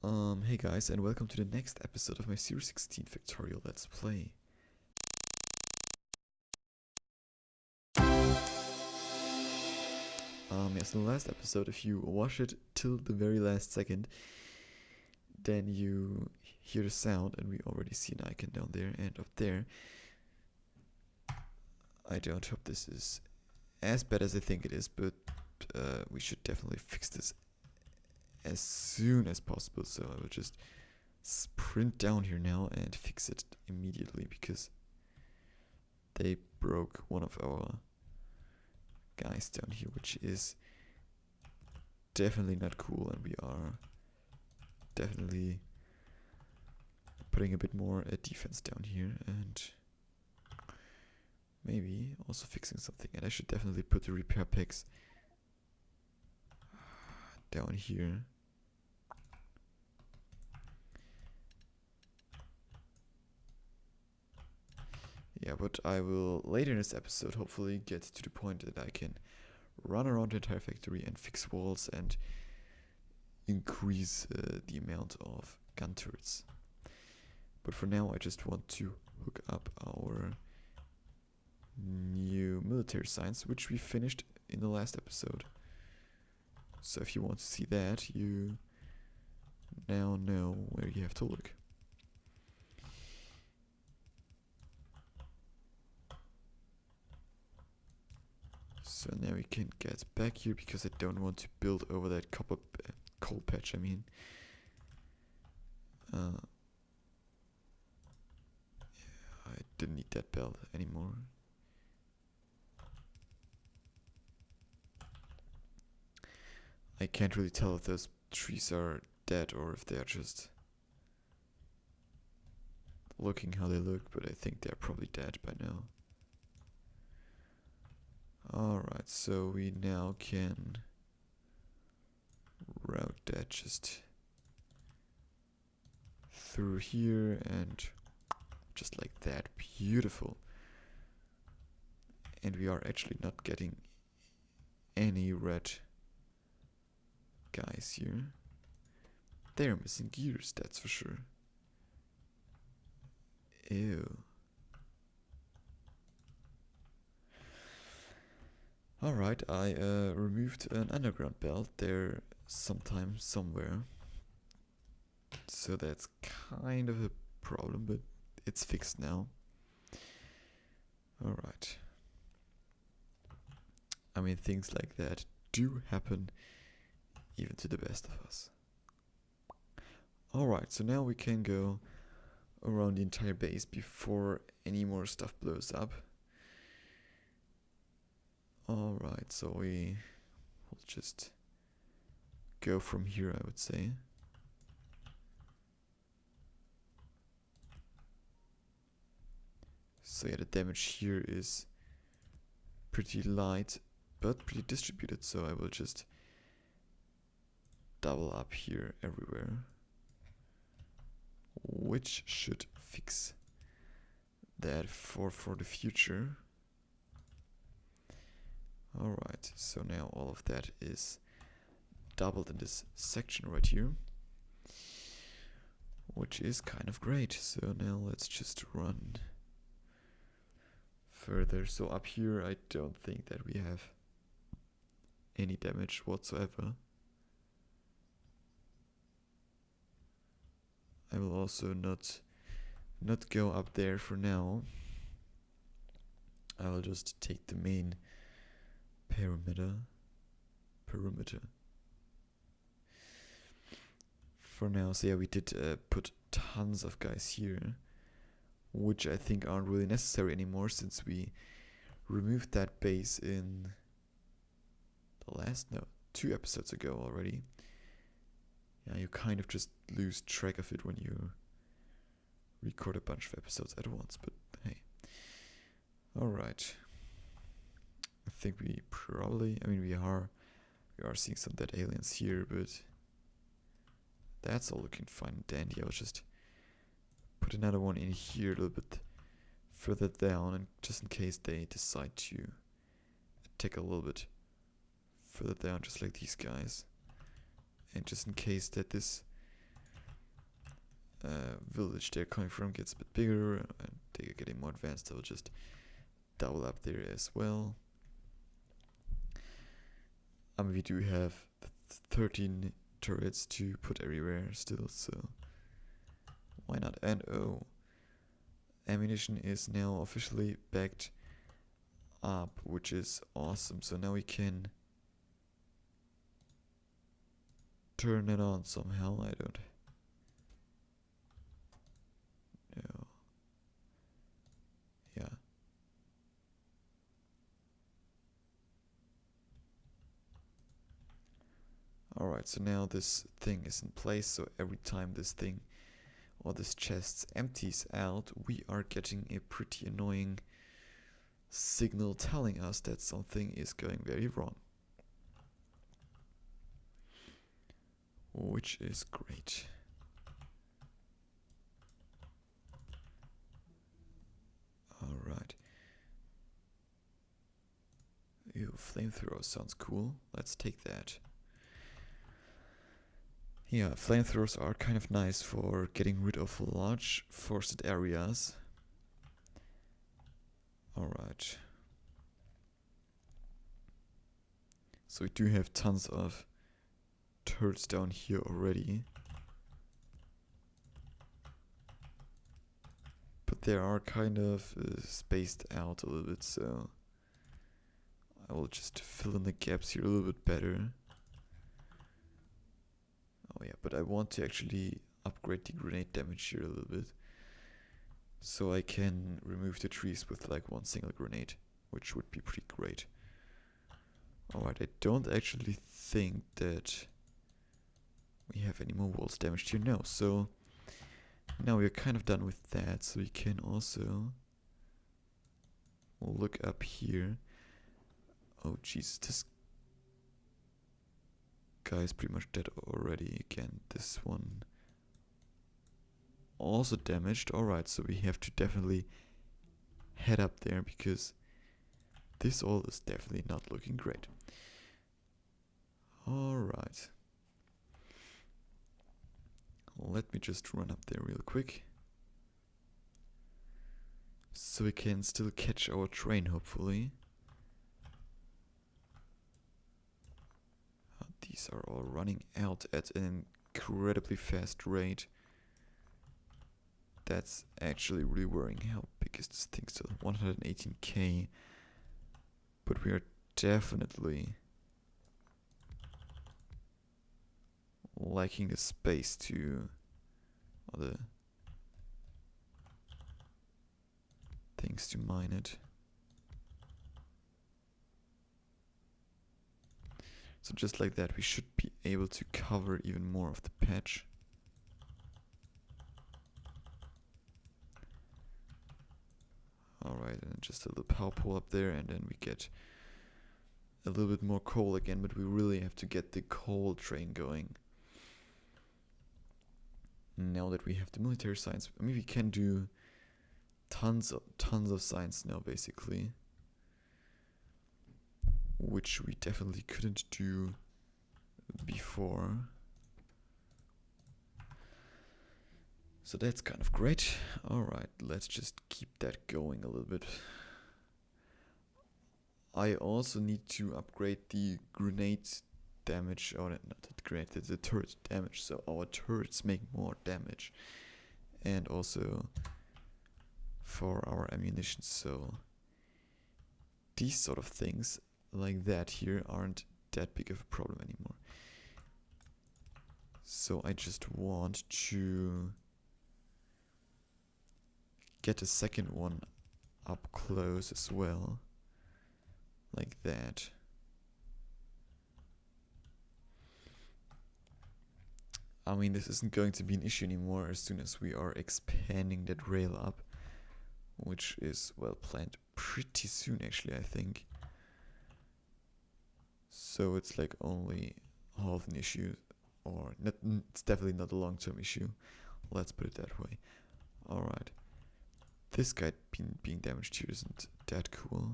Hey guys, and welcome to the next episode of my Series 16 Factorio Let's Play. Yes, in the last episode, if you watch it till the very last second, then you hear the sound, and we already see an icon down there and up there. I don't hope this is as bad as I think it is, but we should definitely fix this as soon as possible, so I will just sprint down here now and fix it immediately, because they broke one of our guys down here, which is definitely not cool, and we are definitely putting a bit more defense down here, and maybe also fixing something. And I should definitely put the repair packs down here. Yeah, but I will later in this episode hopefully get to the point that I can run around the entire factory and fix walls and increase the amount of gun turrets. But for now I just want to hook up our new military science, which we finished in the last episode. So if you want to see that, you now know where you have to look. So now we can get back here, because I don't want to build over that coal patch, I mean. Yeah, I didn't need that belt anymore. I can't really tell if those trees are dead or if they're just looking how they look, but I think they're probably dead by now. Alright, so we now can route that just through here, and just like that. Beautiful. And we are actually not getting any red guys here. They're missing gears, that's for sure. Ew. Alright, I removed an underground belt there sometime somewhere. So that's kind of a problem, but it's fixed now. Alright. I mean, things like that do happen even to the best of us. Alright, so now we can go around the entire base before any more stuff blows up. Alright, so we will just go from here, I would say. So yeah, the damage here is pretty light, but pretty distributed, so I will just double up here everywhere, which should fix that for the future. Alright, so now all of that is doubled in this section right here, which is kind of great. So now let's just run further. So up here I don't think that we have any damage whatsoever. I will also not go up there for now. I will just take the main perimeter for now. So yeah, we did put tons of guys here, which I think aren't really necessary anymore, since we removed that base in the 2 episodes ago already. Yeah, you kind of just lose track of it when you record a bunch of episodes at once, but hey. Alright. I think we probably, we are seeing some dead aliens here, but that's all looking fine and dandy. I'll just put another one in here a little bit further down, and just in case they decide to attack a little bit further down, just like these guys. And just in case that this village they're coming from gets a bit bigger and they're getting more advanced, they'll just double up there as well. We do have 13 turrets to put everywhere still, so why not? And oh, ammunition is now officially backed up, which is awesome. So now we can turn it on somehow. I don't know. Yeah. Alright, so now this thing is in place, so every time this thing or this chest empties out, we are getting a pretty annoying signal telling us that something is going very wrong. Which is great. Alright. Ew, flamethrower sounds cool. Let's take that. Yeah, flamethrowers are kind of nice for getting rid of large forested areas. Alright. So we do have tons of turrets down here already. But they are kind of spaced out a little bit, so I will just fill in the gaps here a little bit better. Oh yeah, but I want to actually upgrade the grenade damage here a little bit, so I can remove the trees with like one single grenade, which would be pretty great. Alright, I don't actually think that we have any more walls damaged here now, so now we're kind of done with that, so we can also look up here. Oh jeez, this guy is pretty much dead already. Again, this one also damaged. Alright, so we have to definitely head up there because this all is definitely not looking great. Alright. Let me just run up there real quick. So we can still catch our train, hopefully. These are all running out at an incredibly fast rate. That's actually really worrying. How big is this thing still? 118k. But we are definitely lacking the space to other things to mine it. So just like that, we should be able to cover even more of the patch. Alright, and just a little power pole up there, and then we get a little bit more coal again, but we really have to get the coal train going. Now that we have the military science, I mean, we can do tons of science now, basically, which we definitely couldn't do before. So that's kind of great. Alright, let's just keep that going a little bit. I also need to upgrade the grenade damage, or not the grenade, the turret damage, so our turrets make more damage. And also for our ammunition, so these sort of things like that here aren't that big of a problem anymore. So I just want to get a second one up close as well, like that. I mean, this isn't going to be an issue anymore as soon as we are expanding that rail up, which is well planned pretty soon actually, I think. So it's like only half an issue, or not, it's definitely not a long-term issue. Let's put it that way. Alright. This guy being damaged here isn't that cool,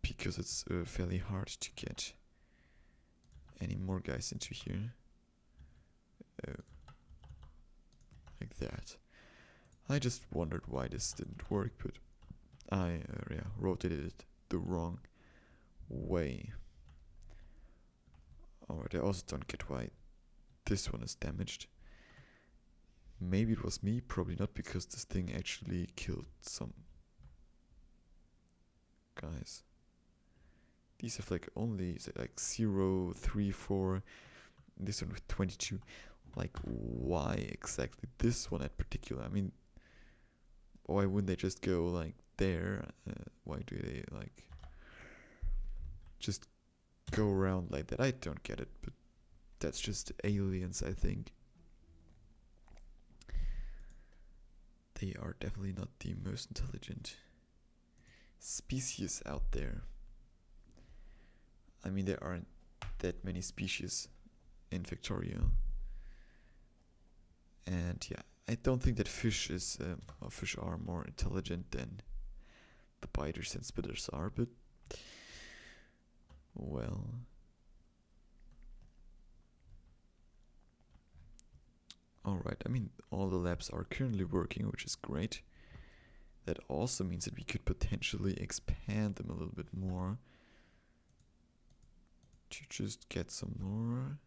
because it's fairly hard to get any more guys into here. Oh, like that. I just wondered why this didn't work, but I rotated it the wrong way. Alright, I also don't get why this one is damaged. Maybe it was me, probably not, because this thing actually killed some guys. These have like only like 0, 3, 4. This one with 22. Like, why exactly this one in particular? I mean, why wouldn't they just go like there? Why do they like just go around like that? I don't get it, but that's just aliens, I think. They are definitely not the most intelligent species out there. I mean, there aren't that many species in Factorio. And yeah, I don't think that fish are more intelligent than the biters and spitters are, but well. Alright, I mean, all the labs are currently working, which is great. That also means that we could potentially expand them a little bit more to just get some more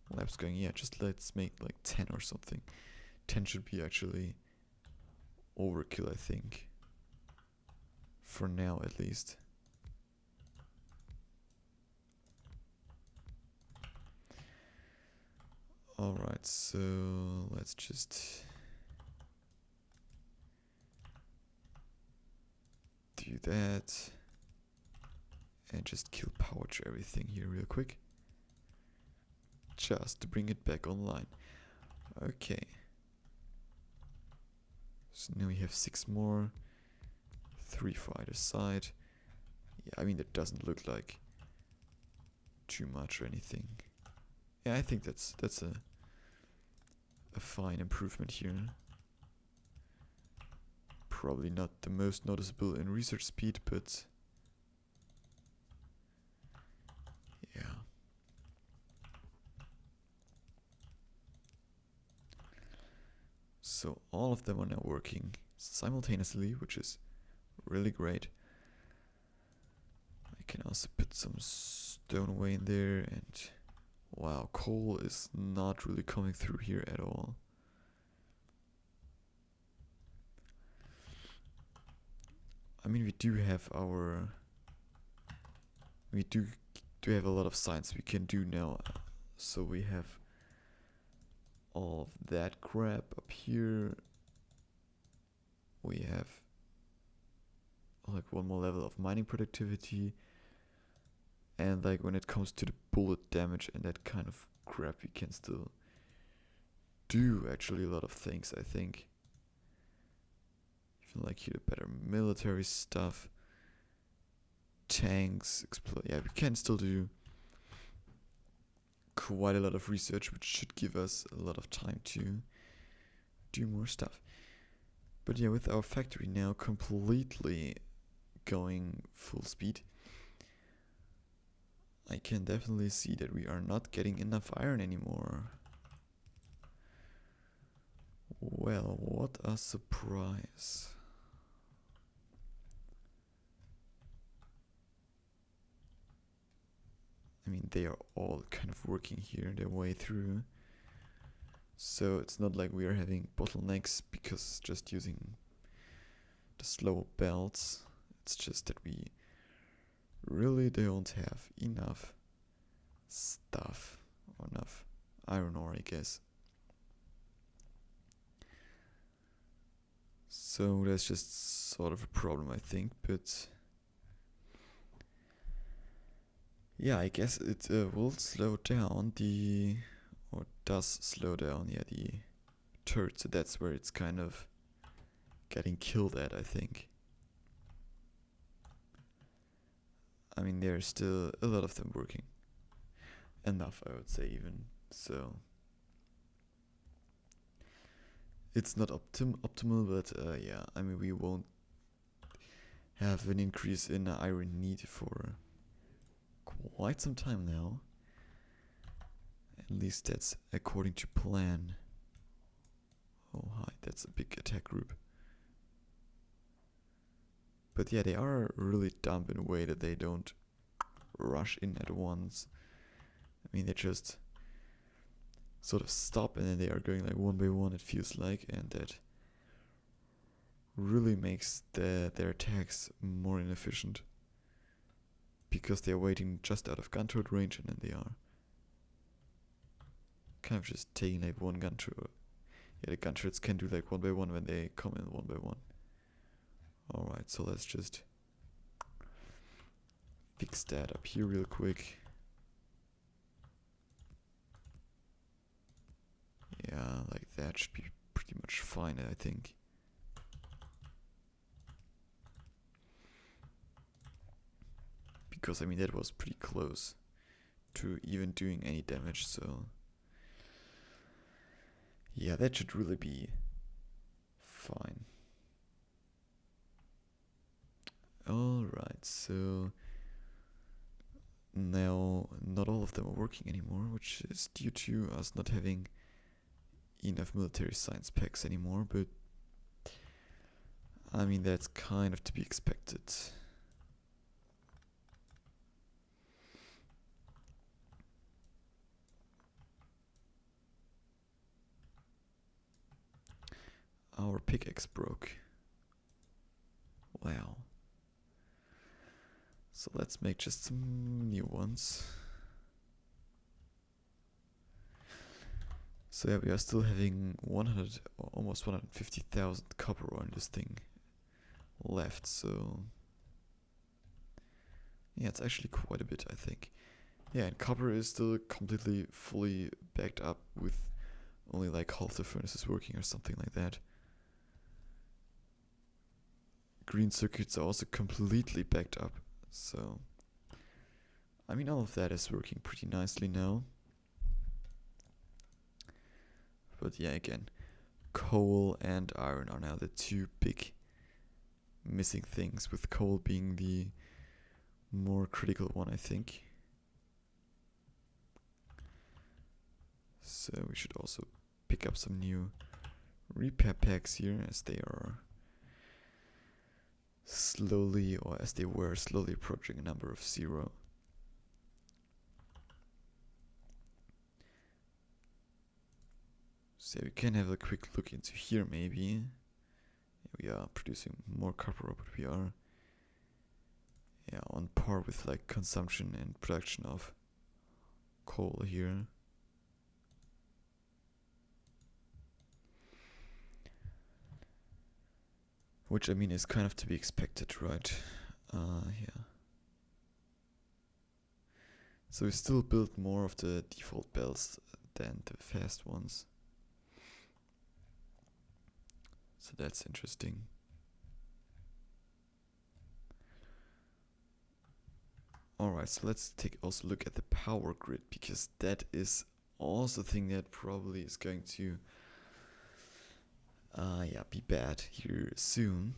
labs going. Yeah, just let's make like 10 or something. 10 should be actually overkill, I think. For now, at least. Alright, so let's just do that and just kill pouch everything here real quick, just to bring it back online. Okay, so now we have 6 more, 3 for either side. Yeah, I mean, that doesn't look like too much or anything. Yeah, I think that's a fine improvement here. Probably not the most noticeable in research speed, but yeah. So all of them are now working simultaneously, which is really great. I can also put some stone away in there, and wow, coal is not really coming through here at all. I mean, we do have have a lot of science we can do now. So we have all of that crap up here. We have like one more level of mining productivity. And like when it comes to the bullet damage and that kind of crap, we can still do actually a lot of things, I think. Even like here, better military stuff. Tanks, yeah, we can still do quite a lot of research, which should give us a lot of time to do more stuff. But yeah, with our factory now completely going full speed, I can definitely see that we are not getting enough iron anymore. Well, what a surprise. I mean, they are all kind of working here their way through. So it's not like we are having bottlenecks because just using the slow belts. It's just that we really don't have enough stuff, or enough iron ore, I guess. So that's just sort of a problem, I think, but yeah, I guess it will slow down or does slow down, yeah, the turret, so that's where it's kind of getting killed at, I think. I mean, there's still a lot of them working. Enough, I would say, even, so it's not optimal, but yeah, I mean, we won't have an increase in iron need for quite some time now. At least that's according to plan. Oh, that's a big attack group. But yeah, they are really dumb in a way that they don't rush in at once. I mean, they just sort of stop and then they are going like one by one, it feels like, and that really makes their attacks more inefficient. Because they are waiting just out of gun turret range and then they are kind of just taking like one gun turret. Yeah, the gun turrets can do like one by one when they come in one by one. Alright, so let's just fix that up here real quick. Yeah, like that should be pretty much fine, I think. Because, I mean, that was pretty close to even doing any damage, so... yeah, that should really be fine. Alright, so... now, not all of them are working anymore, which is due to us not having enough military science packs anymore, but... I mean, that's kind of to be expected. Our pickaxe broke. Wow. So let's make just some new ones. So yeah, we are still having 100 or almost 150,000 copper on this thing left, so yeah, it's actually quite a bit, I think. Yeah, and copper is still completely fully backed up with only like half the furnaces working or something like that. Green circuits are also completely backed up, so I mean all of that is working pretty nicely now. But yeah, again, coal and iron are now the two big missing things, with coal being the more critical one, I think. So we should also pick up some new repair packs here, as they are slowly, or as they were slowly approaching a number of 0. So we can have a quick look into here maybe. We are producing more copper, but we are on par with like consumption and production of coal here. Which I mean is kind of to be expected, right? Yeah. So we still build more of the default bells than the fast ones. So that's interesting. Alright, so let's take also look at the power grid, because that is also a thing that probably is going to be bad here soon.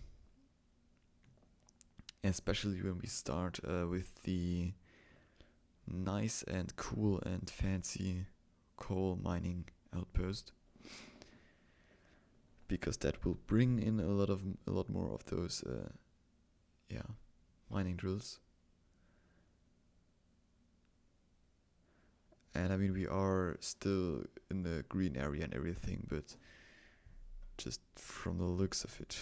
Especially when we start with the nice and cool and fancy coal mining outpost. Because that will bring in a lot more of those mining drills. And I mean, we are still in the green area and everything, but just from the looks of it,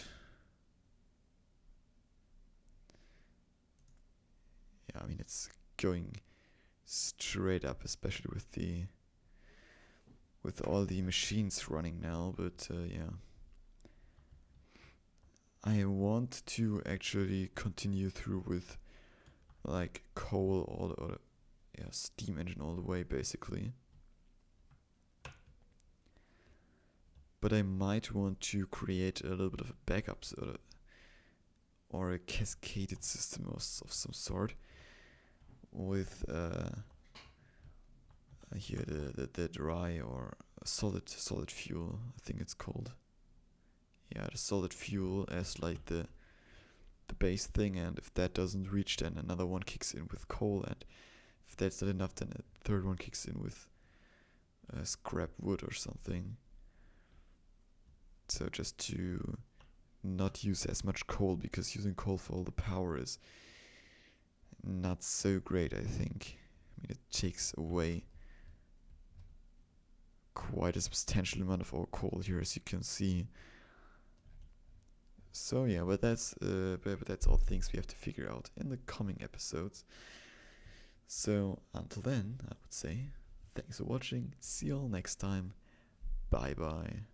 yeah, I mean, it's going straight up, especially with all the machines running now. But yeah, I want to actually continue through with like coal or steam engine all the way, basically. But I might want to create a little bit of a backup or a cascaded system of some sort with here the dry or solid fuel, I think it's called. Yeah, the solid fuel as like the base thing, and if that doesn't reach, then another one kicks in with coal, and if that's not enough, then a third one kicks in with scrap wood or something. So just to not use as much coal, because using coal for all the power is not so great, I think. I mean, it takes away quite a substantial amount of our coal here, as you can see. So yeah, but that's all things we have to figure out in the coming episodes. So until then, I would say thanks for watching. See you all next time. Bye bye.